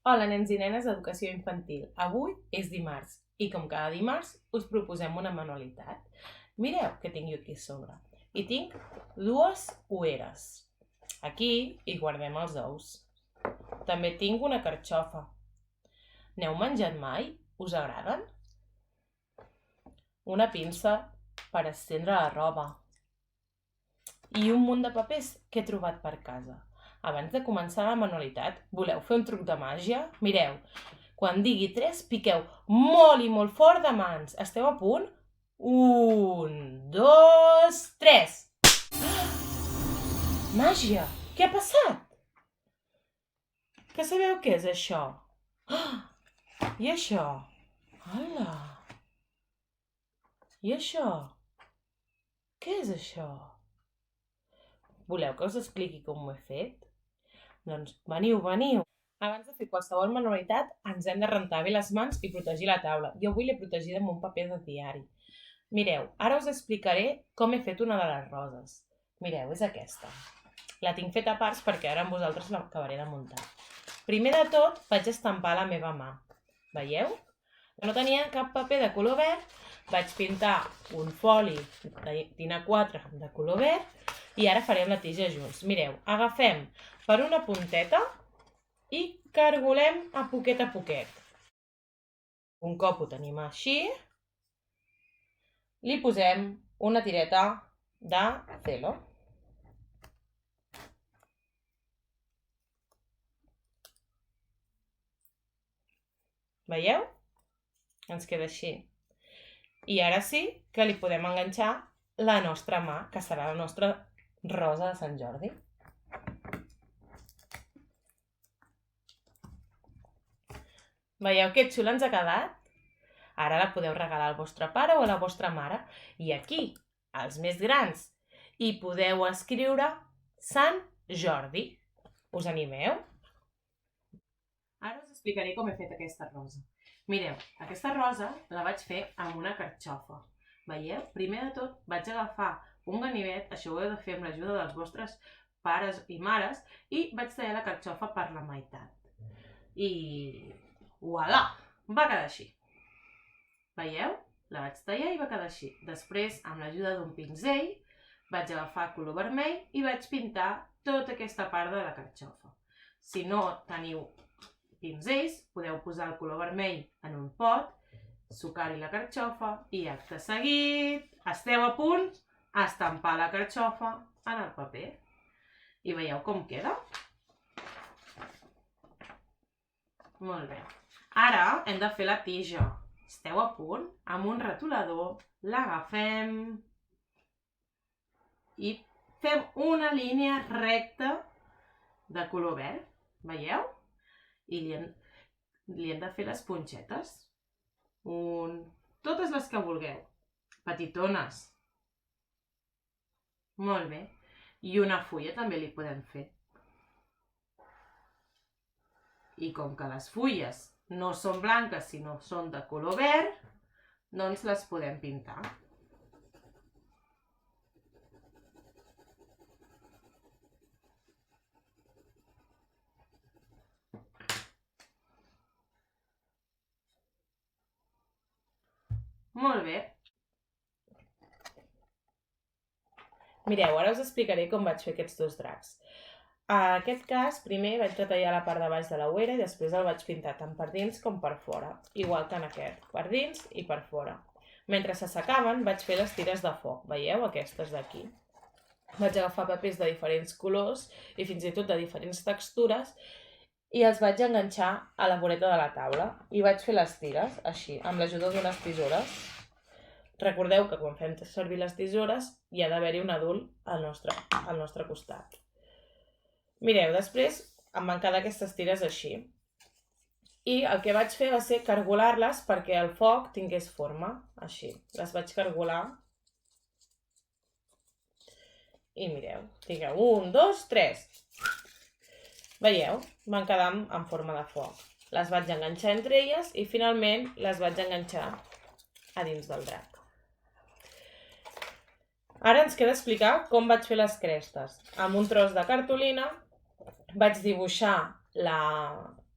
Hola, nens i nenes d'Educació Infantil. Avui és dimarts i com cada dimarts us proposem una manualitat. Mireu què tinc jo aquí a sobre. I tinc dues ueres. Aquí hi guardem els ous. També tinc una carxofa. N'heu menjat mai? Us agraden? Una pinça per estendre la roba. I un munt de papers que he trobat per casa. Abans de començar la manualitat, voleu fer un truc de màgia? Mireu, quan digui 3, piqueu molt i molt fort de mans. Esteu a punt? 1, 2, 3. Màgia! Què ha passat? Que sabeu què és això? I això? Hola! I això? Què és això? Voleu que us expliqui com ho he fet? Doncs veniu, veniu! Abans de fer qualsevol manualitat, ens hem de rentar bé les mans i protegir la taula. Jo avui l'he protegida amb un paper de diari. Mireu, ara us explicaré com he fet una de les roses. Mireu, és aquesta. La tinc feta a parts perquè ara amb vosaltres l'acabaré de muntar. Primer de tot, vaig estampar la meva mà. Veieu? No tenia cap paper de color verd, vaig pintar un foli de tina 4 de color verd i ara farem la tija junts. Mireu, agafem per una punteta i cargolem a poquet. Un cop ho tenim així, li posem una tireta de celo. Veieu? Ens queda així. I ara sí que li podem enganxar la nostra mà, que serà la nostra rosa de Sant Jordi. Veieu que xula ens ha quedat? Ara la podeu regalar al vostre pare o a la vostra mare. I aquí, els més grans, hi podeu escriure Sant Jordi. Us animeu? Ara us explicaré com he fet aquesta rosa. Mireu, aquesta rosa la vaig fer amb una carxofa. Veieu? Primer de tot vaig agafar un ganivet, això ho heu de fer amb l'ajuda dels vostres pares i mares, i vaig tallar la carxofa per la meitat. I voilà! Va quedar així. Veieu? La vaig tallar i va quedar així. Després, amb l'ajuda d'un pinzell, vaig agafar color vermell i vaig pintar tota aquesta part de la carxofa. Si no teniu pinzells, podeu posar el color vermell en un pot, sucar-hi la carxofa i acte seguit esteu a punt d'estampar la carxofa en el paper. I veieu com queda? Molt bé. Ara hem de fer la tija. Esteu a punt? Amb un retolador l'agafem i fem una línia recta de color verd. Veieu? I li hem de fer les punxetes. Totes les que vulgueu. Petitones. Molt bé. I una fulla també li podem fer. I com que les fulles no són blanques, sinó són de color verd, doncs les podem pintar. Molt bé. Mireu, ara us explicaré com vaig fer aquests dos dracs. En aquest cas, primer vaig retallar la part de baix de la uera i després el vaig pintar tant per dins com per fora, igual que en aquest, per dins i per fora. Mentre s'assecaven vaig fer les tires de foc, veieu aquestes d'aquí? Vaig agafar papers de diferents colors i fins i tot de diferents textures i els vaig enganxar a la voreta de la taula i vaig fer les tires, així, amb l'ajuda d'unes tisores. Recordeu que quan fem servir les tisores hi ha d'haver-hi un adult al nostre costat. Mireu, després em van quedar aquestes tires així. I el que vaig fer va ser cargolar-les perquè el foc tingués forma, així. Les vaig cargolar. I mireu, tingueu 1, 2, 3. Veieu? Van quedar en forma de foc. Les vaig enganxar entre elles i finalment les vaig enganxar a dins del drac. Ara ens queda explicar com vaig fer les crestes. Amb un tros de cartolina vaig dibuixar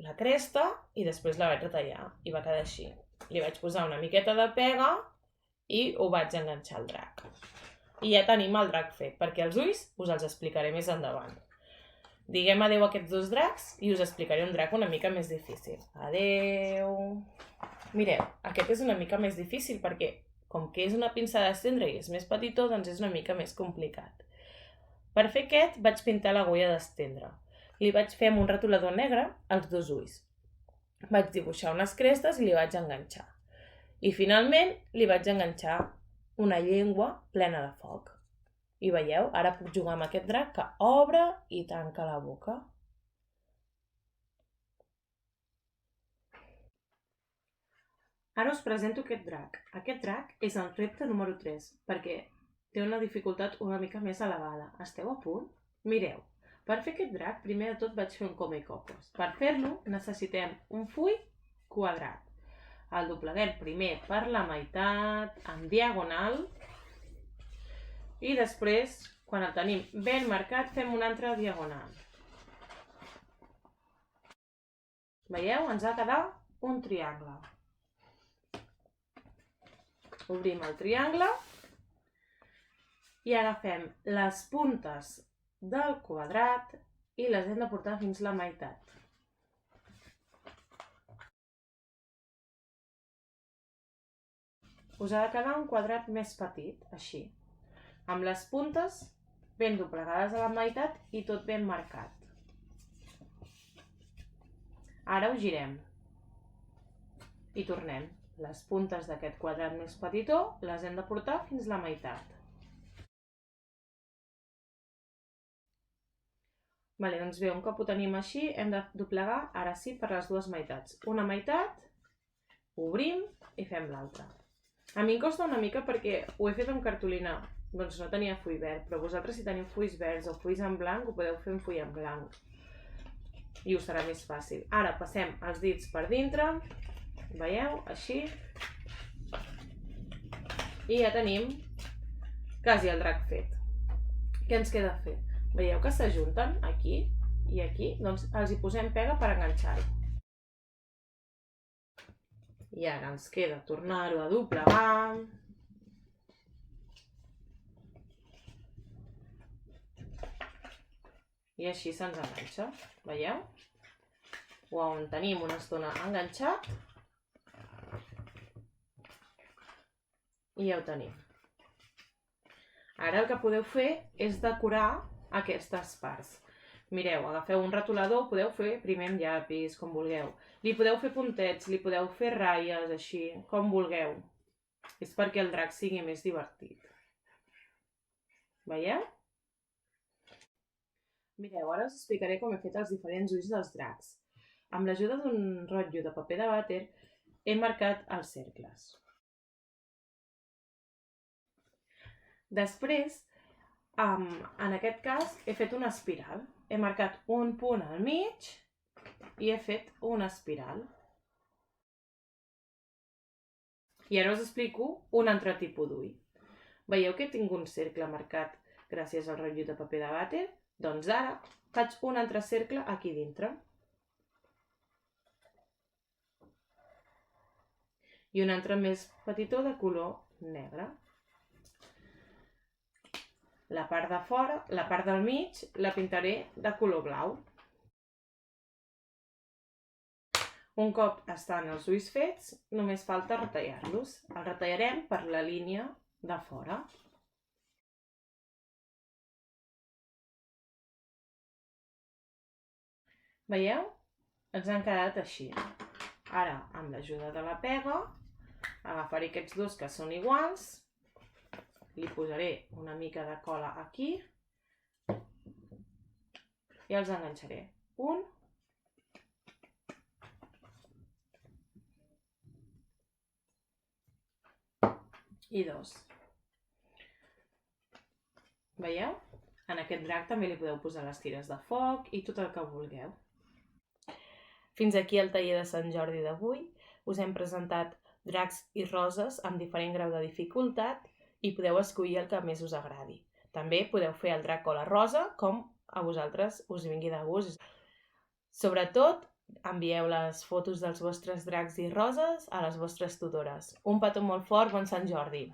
la cresta i després la vaig retallar i va quedar així. Li vaig posar una miqueta de pega i ho vaig enganxar al drac. I ja tenim el drac fet, perquè els ulls us els explicaré més endavant. Diguem adeu a aquests dos dracs i us explicaré un drac una mica més difícil. Adeu! Mireu, aquest és una mica més difícil perquè, com que és una pinça d'estendre i és més petitó, doncs és una mica més complicat. Per fer aquest vaig pintar l'agulla d'estendre. Li vaig fer amb un retolador negre els dos ulls. Vaig dibuixar unes crestes i li vaig enganxar. I finalment li vaig enganxar una llengua plena de foc. I veieu, ara puc jugar amb aquest drac que obre i tanca la boca. Ara us presento aquest drac. Aquest drac és el repte número 3, perquè té una dificultat una mica més elevada. Esteu a punt? Mireu, per fer aquest drac, primer de tot vaig fer un come y cocos. Per fer-lo necessitem un full quadrat. El dobleguem primer per la meitat, en diagonal, i després, quan el tenim ben marcat, fem una altra diagonal. Veieu? Ens ha quedat un triangle. Obrim el triangle i agafem les puntes del quadrat i les hem de portar fins la meitat. Us ha de quedar un quadrat més petit, així, amb les puntes ben doblegades a la meitat i tot ben marcat. Ara ho girem i tornem. Les puntes d'aquest quadrat més petitó les hem de portar fins la meitat. Doncs bé, un cop ho tenim així, hem de doblegar, ara sí, per les dues meitats. Una meitat, obrim i fem l'altra. A mi em costa una mica perquè ho he fet amb cartolina, doncs no tenia full verd, però vosaltres si teniu fulls verds o fulls en blanc ho podeu fer en full en blanc i us serà més fàcil. Ara passem els dits per dintre, veieu, així, i ja tenim quasi el drac fet. Què ens queda fer? Veieu que s'ajunten aquí i aquí? Doncs els hi posem pega per enganxar-ho. I ara ens queda tornar-ho a doblegar. I així se'ns enganxa, veieu? Ho tenim una estona enganxat. I ja ho tenim. Ara el que podeu fer és decorar aquestes parts. Mireu, agafeu un retolador, podeu fer primer amb llapis, com vulgueu. Li podeu fer puntets, li podeu fer ratlles, així, com vulgueu. És perquè el drac sigui més divertit. Veieu? Mireu, ara us explicaré com he fet els diferents ulls dels dracs. Amb l'ajuda d'un rotllo de paper de vàter he marcat els cercles. Després, en aquest cas, he fet una espiral. He marcat un punt al mig i he fet una espiral. I ara us explico un altre tipus d'ull. Veieu que tinc un cercle marcat gràcies al rotllo de paper de vàter? Doncs ara faig un altre cercle aquí dintre. I un altre més petitó de color negre. La part de fora, la part del mig, la pintaré de color blau. Un cop estan els ulls fets, només falta retallar-los. Els retallarem per la línia de fora. Veieu? Ens han quedat així. Ara, amb l'ajuda de la pega, agafaré aquests dos que són iguals, li posaré una mica de cola aquí i els enganxaré. Un i dos. Veieu? En aquest drac també li podeu posar les tires de foc i tot el que vulgueu. Fins aquí el taller de Sant Jordi d'avui. Us hem presentat dracs i roses amb diferent grau de dificultat i podeu escollir el que més us agradi. També podeu fer el drac o la rosa com a vosaltres us vingui de gust. Sobretot, envieu les fotos dels vostres dracs i roses a les vostres tutores. Un petó molt fort, bon Sant Jordi!